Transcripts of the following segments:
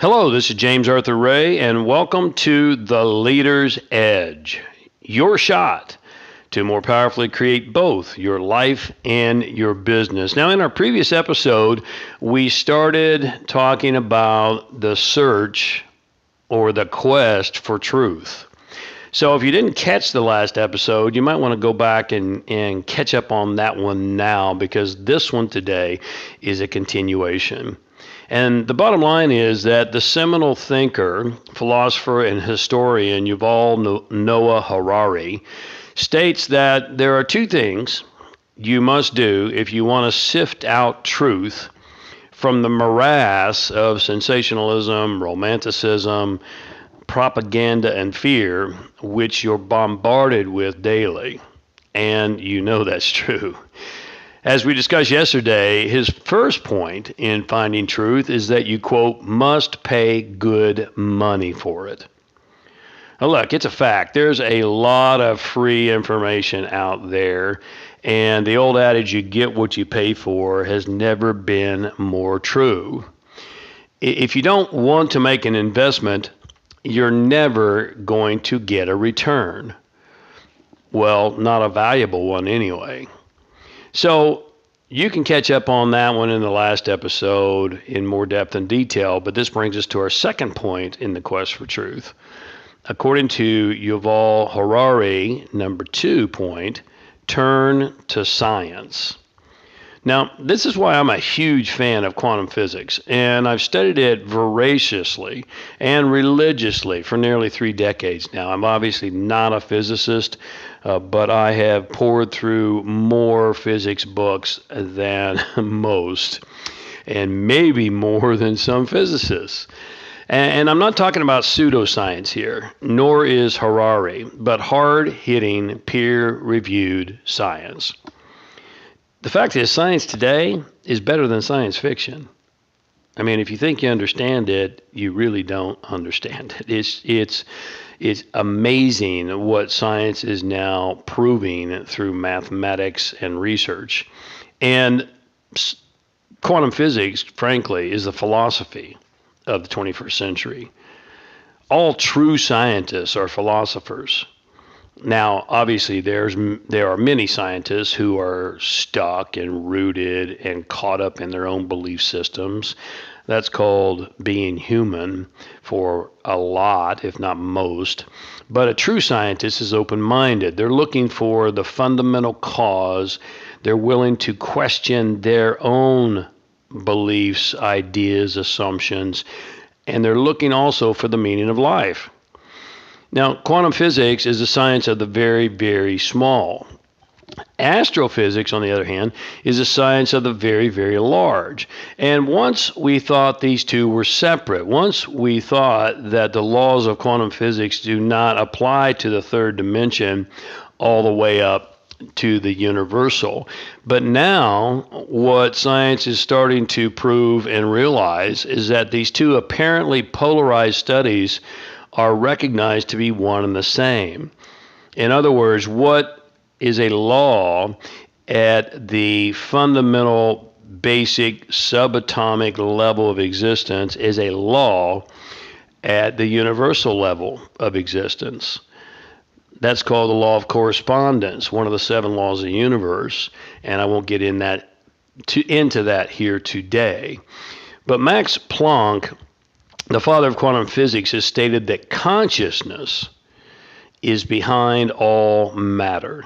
Hello, this is James Arthur Ray, and welcome to The Leader's Edge, your shot to more powerfully create both your life and your business. Now, in our previous episode, we started talking about the search or the quest for truth. So if you didn't catch the last episode, you might want to go back and catch up on that one now, because this one today is a continuation. And the bottom line is that the seminal thinker, philosopher, and historian Yuval Noah Harari states that there are two things you must do if you want to sift out truth from the morass of sensationalism, romanticism, propaganda, and fear, which you're bombarded with daily. And you know that's true. As we discussed yesterday, his first point in finding truth is that you, quote, must pay good money for it. Now look, it's a fact. There's a lot of free information out there, and the old adage, you get what you pay for, has never been more true. If you don't want to make an investment, you're never going to get a return. Well, not a valuable one anyway. So you can catch up on that one in the last episode in more depth and detail, but this brings us to our second point in the quest for truth. According to Yuval Harari, number 2 point, turn to science. Now, this is why I'm a huge fan of quantum physics, and I've studied it voraciously and religiously for nearly 3 decades now. I'm obviously not a physicist, but I have poured through more physics books than most, and maybe more than some physicists. And I'm not talking about pseudoscience here, nor is Harari, but hard-hitting, peer-reviewed science. The fact is, science today is better than science fiction. I mean, if you think you understand it, you really don't understand it. It's amazing what science is now proving through mathematics and research. And quantum physics, frankly, is the philosophy of the 21st century. All true scientists are philosophers. Now, obviously, there are many scientists who are stuck and rooted and caught up in their own belief systems. That's called being human for a lot, if not most. But a true scientist is open-minded. They're looking for the fundamental cause. They're willing to question their own beliefs, ideas, assumptions, and they're looking also for the meaning of life. Now, quantum physics is the science of the very, very small. Astrophysics, on the other hand, is a science of the very, very large. And once we thought these two were separate, once we thought that the laws of quantum physics do not apply to the third dimension all the way up to the universal. But now what science is starting to prove and realize is that these two apparently polarized studies are recognized to be one and the same. In other words, what is a law at the fundamental, basic, subatomic level of existence is a law at the universal level of existence. That's called the law of correspondence, one of the 7 laws of the universe, and I won't get into that here today. But Max Planck, the father of quantum physics, has stated that consciousness is behind all matter.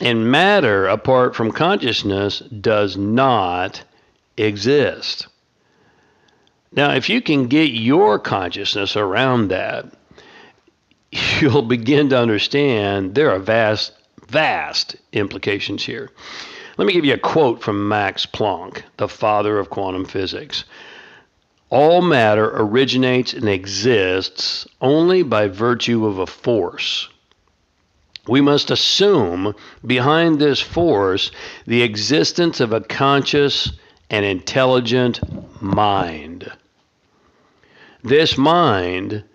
And matter, apart from consciousness, does not exist. Now, if you can get your consciousness around that, you'll begin to understand there are vast implications here. Let me give you a quote from Max Planck, the father of quantum physics. All matter originates and exists only by virtue of a force. We must assume behind this force the existence of a conscious and intelligent mind. This mind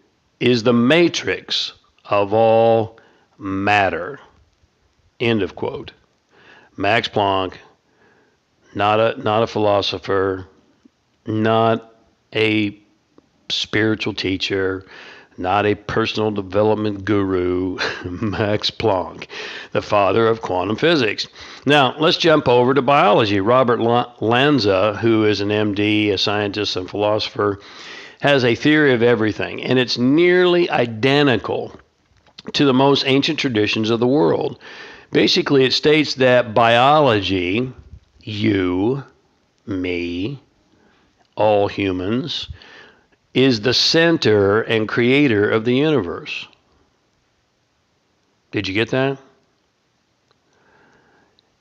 is the matrix of all matter. End of quote. Max Planck, not a philosopher, not a spiritual teacher, not a personal development guru, Max Planck, the father of quantum physics. Now, let's jump over to biology. Robert Lanza, who is an MD, a scientist and philosopher, has a theory of everything, and it's nearly identical to the most ancient traditions of the world. Basically, it states that biology, you, me, all humans, is the center and creator of the universe. Did you get that?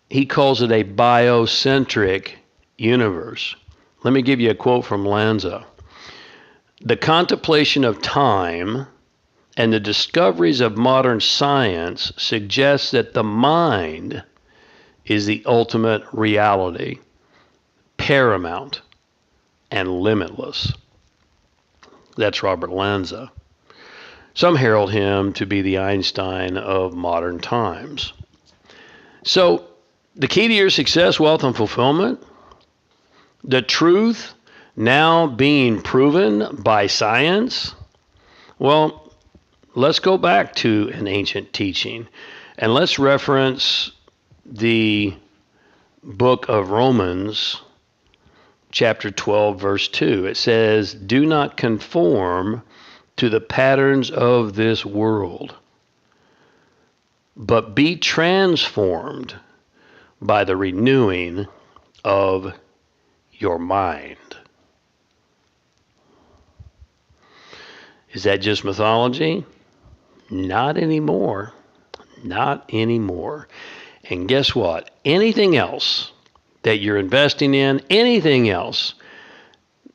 He calls it a biocentric universe. Let me give you a quote from Lanza. The contemplation of time and the discoveries of modern science suggest that the mind is the ultimate reality, paramount and limitless. That's Robert Lanza. Some herald him to be the Einstein of modern times. So, the key to your success, wealth, and fulfillment, the truth now being proven by science, well, let's go back to an ancient teaching and let's reference the book of Romans, chapter 12, verse 2. It says, do not conform to the patterns of this world, but be transformed by the renewing of your mind. Is that just mythology? Not anymore. Not anymore. And guess what? Anything else that you're investing in, anything else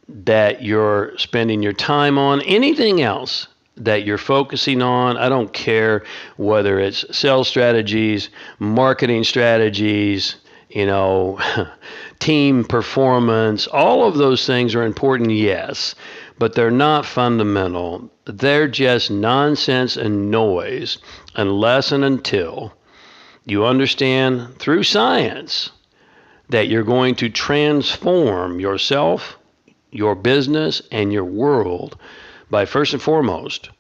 that you're spending your time on, anything else that you're focusing on, I don't care whether it's sales strategies, marketing strategies, team performance, all of those things are important, yes, but they're not fundamental. They're just nonsense and noise unless and until you understand through science that you're going to transform yourself, your business, and your world by first and foremost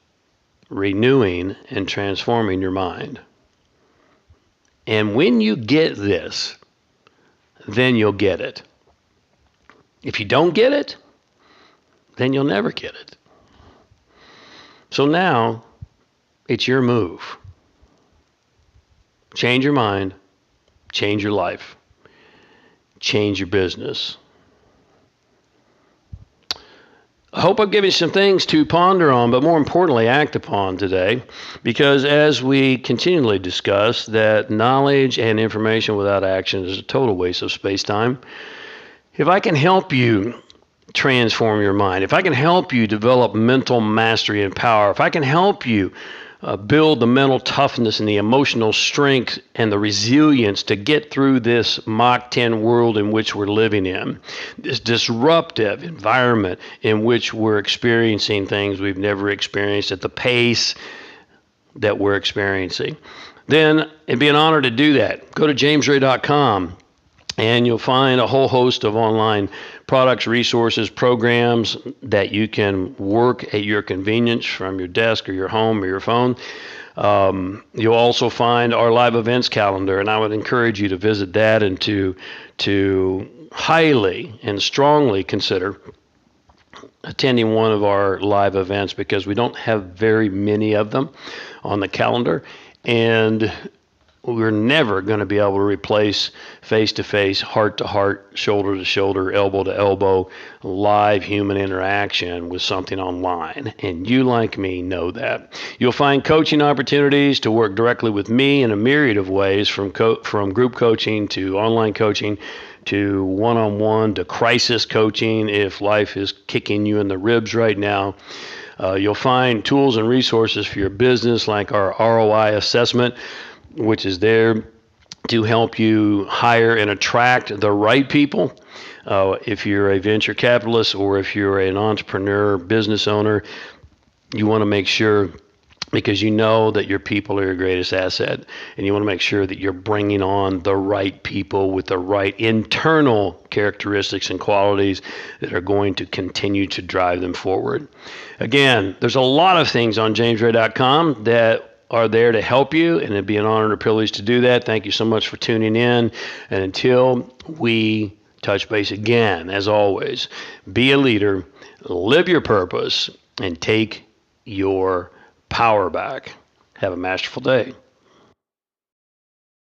renewing and transforming your mind. And when you get this, then you'll get it. If you don't get it, then you'll never get it. So now, it's your move. Change your mind, change your life, change your business. I hope I've given you some things to ponder on, but more importantly, act upon today, because as we continually discuss that knowledge and information without action is a total waste of space-time. If I can help you transform your mind, if I can help you develop mental mastery and power, if I can help you build the mental toughness and the emotional strength and the resilience to get through this Mach 10 world in which we're living in, this disruptive environment in which we're experiencing things we've never experienced at the pace that we're experiencing, then it'd be an honor to do that. Go to jamesray.com and you'll find a whole host of online products, resources, programs that you can work at your convenience from your desk or your home or your phone. You'll also find our live events calendar, and I would encourage you to visit that and to highly and strongly consider attending one of our live events, because we don't have very many of them on the calendar, and we're never going to be able to replace face-to-face, heart-to-heart, shoulder-to-shoulder, elbow-to-elbow, live human interaction with something online. And you, like me, know that. You'll find coaching opportunities to work directly with me in a myriad of ways, from group coaching to online coaching to one-on-one to crisis coaching if life is kicking you in the ribs right now. You'll find tools and resources for your business, like our ROI assessment, which is there to help you hire and attract the right people. If you're a venture capitalist or if you're an entrepreneur, business owner, you want to make sure because you know that your people are your greatest asset, and you want to make sure that you're bringing on the right people with the right internal characteristics and qualities that are going to continue to drive them forward. Again, there's a lot of things on jamesray.com that are there to help you, and it'd be an honor and a privilege to do that. Thank you so much for tuning in, and until we touch base again, as always, be a leader, live your purpose, and take your power back. Have a masterful day.